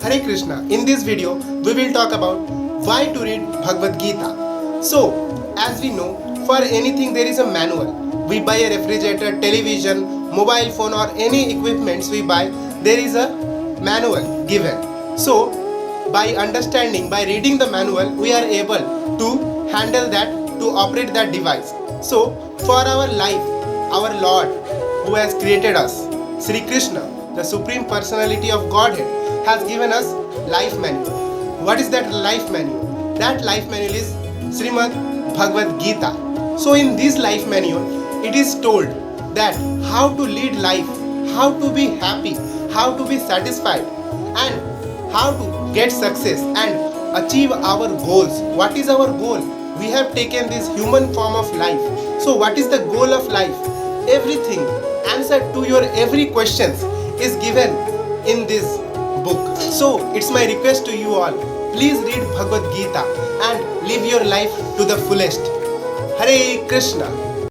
Hare Krishna. In this video, we will talk about why to read Bhagwad Gita. So, as we know, for anything there is a manual. We buy a refrigerator, television, mobile phone or any equipments we buy, there is a manual given. So, by understanding, by reading the manual, we are able to handle that, to operate that device. So, for our life, our Lord who has created us, Sri Krishna, the Supreme Personality of Godhead, has given us life manual. What is that life manual? That life manual is Srimad Bhagwad Gita. So in this life manual, it is told that how to lead life, how to be happy, how to be satisfied, and how to get success and achieve our goals. What is our goal? We have taken this human form of life. So what is the goal of life? Everything, answer to your every questions is given in this book. So it's my request to you all, please read Bhagwad Gita and live your life to the fullest. Hare Krishna.